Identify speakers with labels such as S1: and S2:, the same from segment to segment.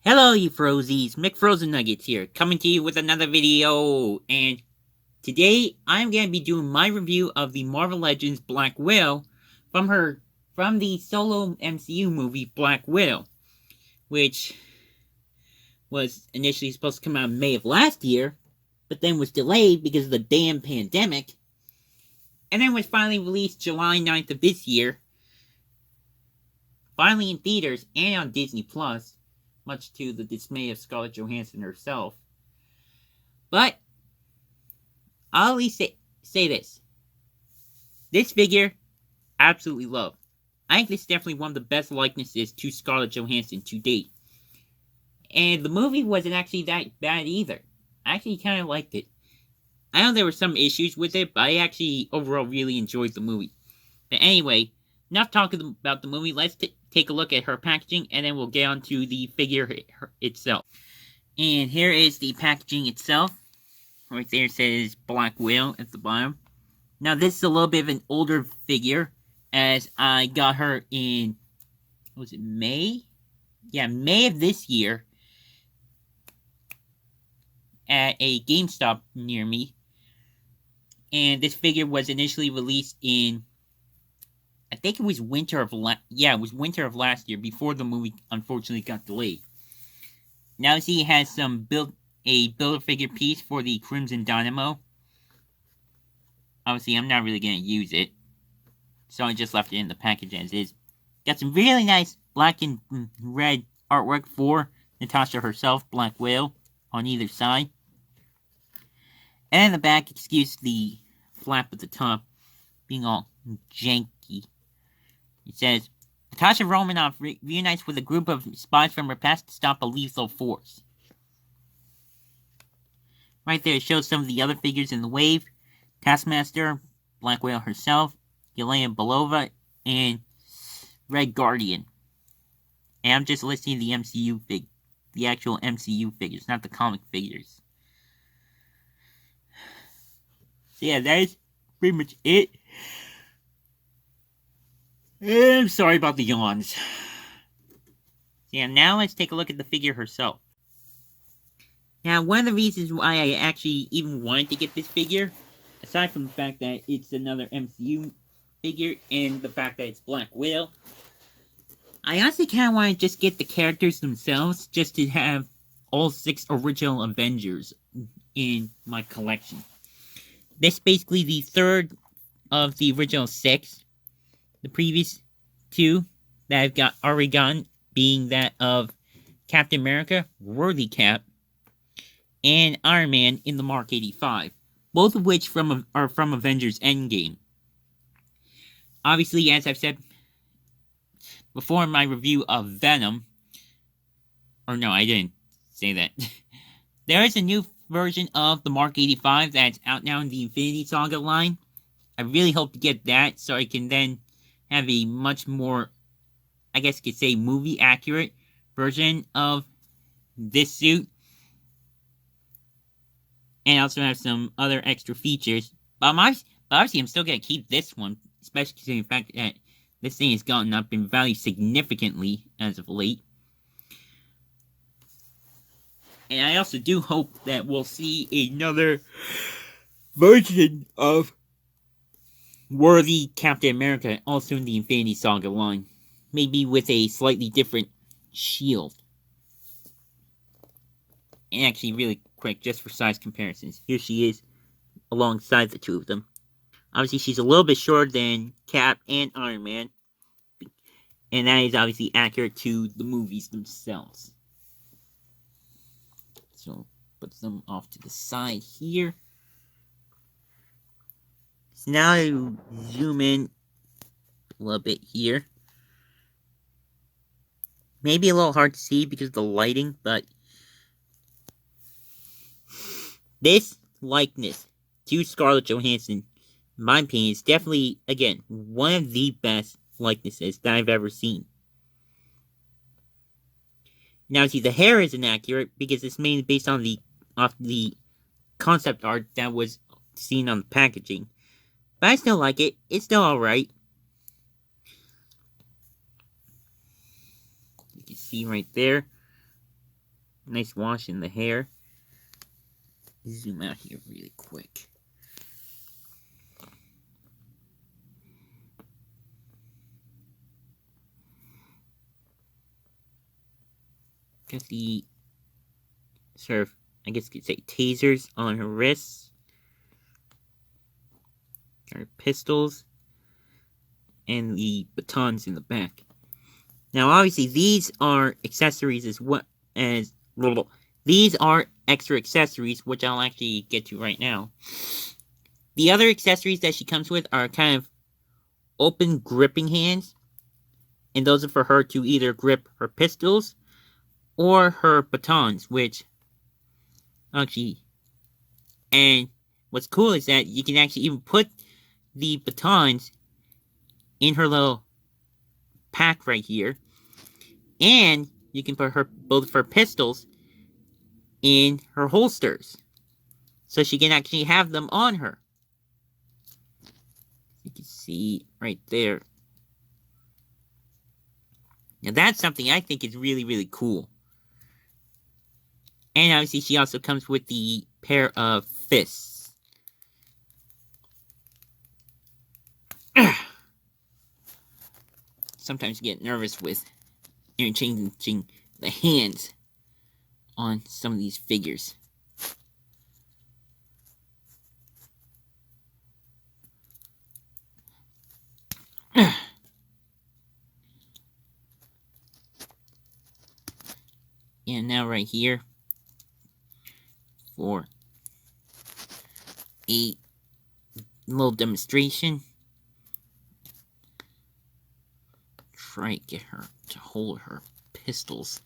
S1: Hello, you Frozies. McFrozen Nuggets here, coming to you with another video. And today, I'm going to be doing my review of the Marvel Legends Black Widow from the solo MCU movie Black Widow, which was initially supposed to come out in May of last year, but then was delayed because of the damn pandemic, and then was finally released July 9th of this year, finally in theaters and on Disney Plus, much to the dismay of Scarlett Johansson herself. But I'll at least say this. This figure, absolutely love. I think this is definitely one of the best likenesses to Scarlett Johansson to date. And the movie wasn't actually that bad either. I actually kind of liked it. I know there were some issues with it, but I actually overall really enjoyed the movie. But anyway, enough talking about the movie. Let's take a look at her packaging, and then we'll get on to the figure itself. And here is the packaging itself. Right there says Black Widow at the bottom. Now this is a little bit of an older figure, as I got her in, was it May? Yeah, May of this year at a GameStop near me. And this figure was initially released in, I think it was winter of last year, before the movie unfortunately got delayed. Now see, it has a Build-A-Figure piece for the Crimson Dynamo. Obviously, I'm not really going to use it, so I just left it in the package as is. Got some really nice black and red artwork for Natasha herself, Black Widow, on either side. And in the back, excuse the flap at the top being all janky. It says, Natasha Romanoff reunites with a group of spies from her past to stop a lethal force. Right there, it shows some of the other figures in the wave. Taskmaster, Black Widow herself, Yelena Belova, and Red Guardian. And I'm just listing the actual MCU figures, not the comic figures. So yeah, that is pretty much it. And I'm sorry about the yawns. So yeah, now let's take a look at the figure herself. Now, one of the reasons why I actually even wanted to get this figure, aside from the fact that it's another MCU figure and the fact that it's Black Widow, I honestly kind of want to just get the characters themselves, just to have all 6 original Avengers in my collection. This is basically the third of the original 6. The previous 2 that I've already gotten being that of Captain America, Worthy Cap, and Iron Man in the Mark 85, both of which are from Avengers Endgame. Obviously, as I've said before in my review of Venom, or no, I didn't say that. There is a new version of the Mark 85 that's out now in the Infinity Saga line. I really hope to get that so I can then have a much more, I guess you could say, movie accurate version of this suit. And also have some other extra features. But obviously, I'm still going to keep this one, especially considering the fact that this thing has gotten up in value significantly as of late. And I also do hope that we'll see another version of Worthy Captain America also in the Infinity Saga line. Maybe with a slightly different shield. And actually, really quick, just for size comparisons. Here she is, alongside the two of them. Obviously, she's a little bit shorter than Cap and Iron Man. And that is obviously accurate to the movies themselves. So, put them off to the side here. So now I zoom in a little bit here. Maybe a little hard to see because of the lighting, but this likeness to Scarlett Johansson, in my opinion, is definitely, again, one of the best likenesses that I've ever seen. Now, see, the hair is inaccurate because it's mainly based on off the concept art that was seen on the packaging. But I still like it. It's still alright. You can see right there. nice wash in the hair. Zoom out here really quick. Got the sort of, I guess you could say, tasers on her wrists. Her pistols. And the batons in the back. Now, obviously, these are accessories as well as... These are extra accessories, which I'll actually get to right now. The other accessories that she comes with are kind of open gripping hands. And those are for her to either grip her pistols or her batons, which... Actually... And what's cool is that you can actually even put the batons in her little pack right here. And you can put both of her pistols in her holsters. So she can actually have them on her. You can see right there. Now that's something I think is really, really cool. And obviously she also comes with the pair of fists. Sometimes you get nervous with interchanging the hands on some of these figures. And now right here for a little demonstration. Try to get her to hold her pistols.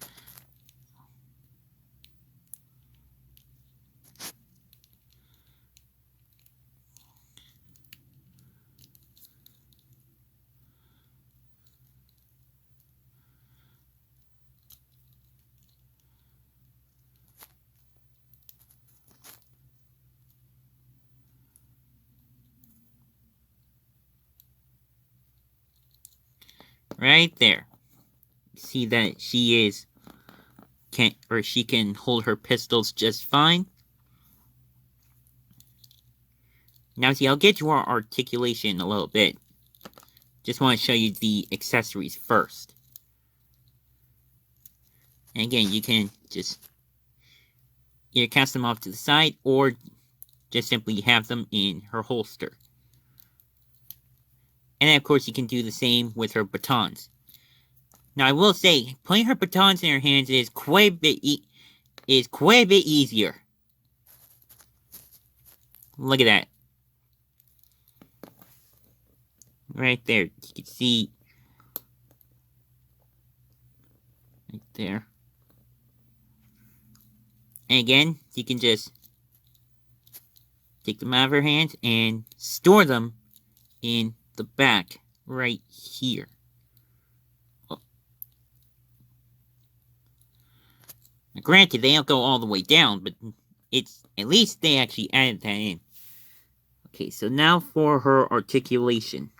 S1: Right there. See that she can hold her pistols just fine. Now see, I'll get to our articulation in a little bit. Just want to show you the accessories first. And again, you can just either cast them off to the side or just simply have them in her holster. And then, of course, you can do the same with her batons. Now, I will say, putting her batons in her hands is quite a bit easier. Look at that. Right there. You can see. Right there. And again, you can just take them out of her hands and store them in the back right here. Oh. Now, granted, they don't go all the way down, but it's at least they actually added that in. Okay, so now for her articulation.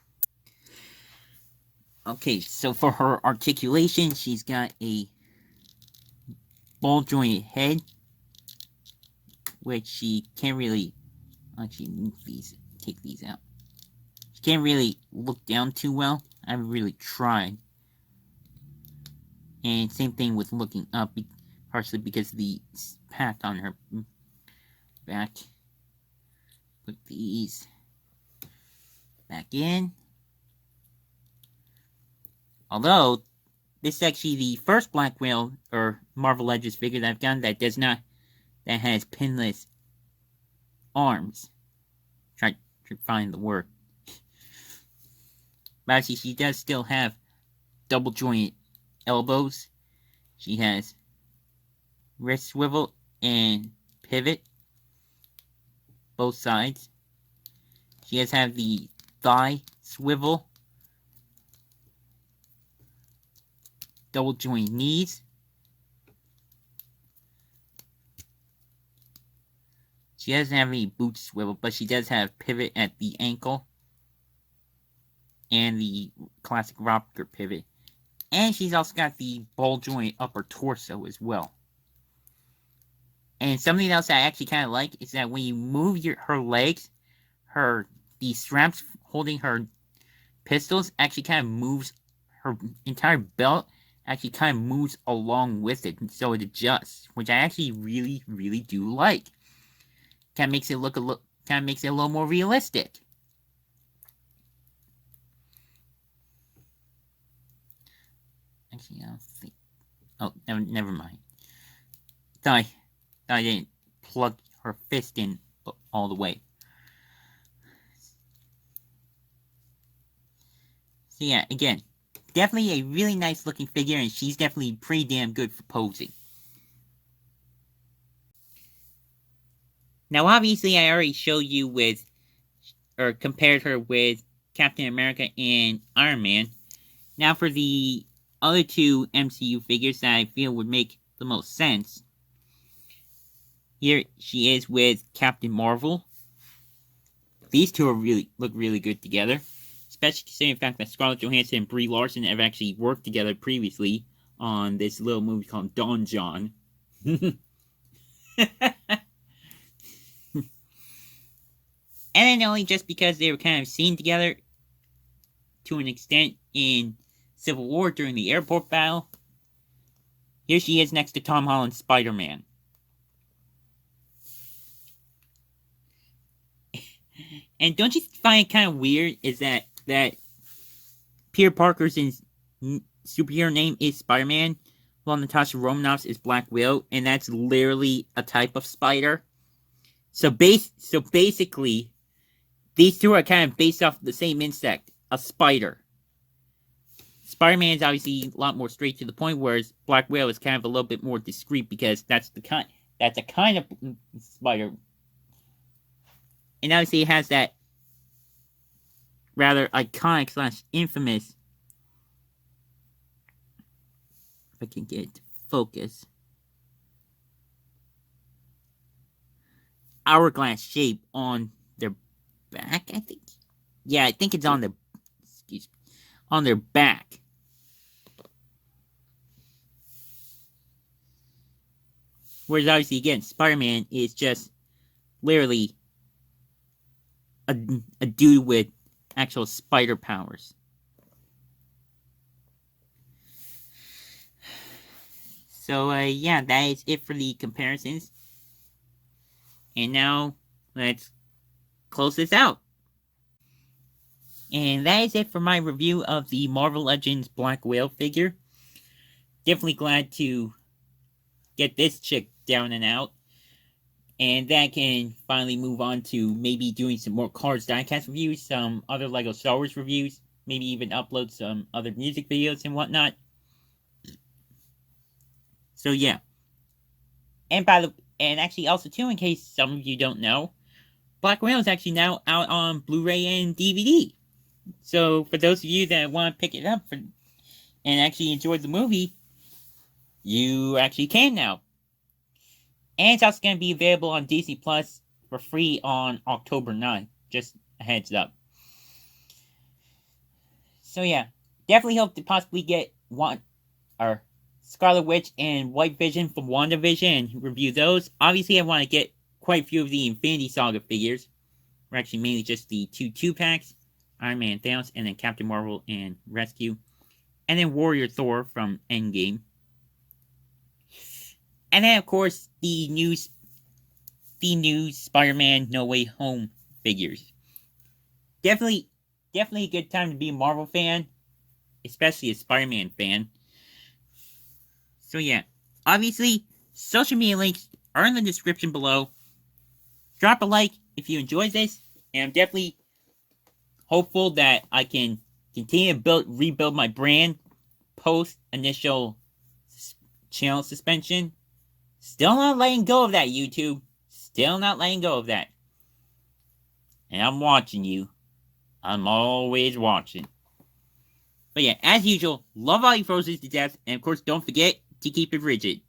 S1: Okay, so for her articulation, she's got a ball-jointed head, which she can't really actually move these, take these out. She can't really look down too well. I haven't really tried. And same thing with looking up, partially because of the pack on her back. Put these back in. Although, this is actually the first Black Whale or Marvel Legends figure that I've gotten that has pinless arms. Try to find the word. But actually, she does still have double jointed elbows. She has wrist swivel and pivot. Both sides. She does have the thigh swivel. Double joint knees. She doesn't have any boot swivel, but she does have pivot at the ankle. And the classic rocker pivot. And she's also got the ball joint upper torso as well. And something else I actually kind of like is that when you move her legs, the straps holding her pistols actually kind of moves, her entire belt actually kind of moves along with it, so it adjusts, which I actually really, really do like. Kind of makes it look kind of makes it a little more realistic. Actually, I don't think. Oh, never mind. Thought I didn't plug her fist in all the way. So yeah, again, definitely a really nice looking figure, and she's definitely pretty damn good for posing. Now, obviously, I already showed you or compared her with Captain America and Iron Man. Now, for the other two MCU figures that I feel would make the most sense, here she is with Captain Marvel. These two look really good together, especially considering the fact that Scarlett Johansson and Brie Larson have actually worked together previously on this little movie called Don John. And then only just because they were kind of seen together to an extent in Civil War during the airport battle. Here she is next to Tom Holland's Spider-Man. And don't you find it kind of weird is that Peter Parker's superhero name is Spider-Man, while Natasha Romanoff's is Black Widow, and that's literally a type of spider. So basically, these two are kind of based off the same insect, a spider. Spider-Man is obviously a lot more straight to the point, whereas Black Widow is kind of a little bit more discreet because that's a kind of spider. And obviously it has that rather iconic / infamous, if I can get it to focus, hourglass shape on their back, I think. Yeah, I think it's on their back. Whereas obviously again, Spider-Man is just literally a dude with actual spider powers. So yeah, that is it for the comparisons. And now let's close this out. And that is it for my review of the Marvel Legends Black Widow figure. Definitely glad to get this chick down and out. And that can finally move on to maybe doing some more Cars diecast reviews, some other LEGO Star Wars reviews, maybe even upload some other music videos and whatnot. So yeah. And actually also too, in case some of you don't know, Black Widow is actually now out on Blu-ray and DVD. So for those of you that want to pick it up and actually enjoy the movie, you actually can now. And it's also going to be available on Disney Plus for free on October 9th. Just a heads up. So yeah, definitely hope to possibly get Scarlet Witch and White Vision from WandaVision and review those. Obviously, I want to get quite a few of the Infinity Saga figures. Or actually, mainly just the 2-packs. Iron Man, Thanos, and then Captain Marvel and Rescue. And then Warrior Thor from Endgame. And then, of course, the new Spider-Man No Way Home figures. Definitely a good time to be a Marvel fan, especially a Spider-Man fan. So yeah, obviously, social media links are in the description below. Drop a like if you enjoyed this, and I'm definitely hopeful that I can continue to rebuild my brand post initial channel suspension. Still not letting go of that, YouTube. Still not letting go of that. And I'm watching you. I'm always watching. But yeah, as usual, love all you frozen to death. And of course, don't forget to keep it rigid.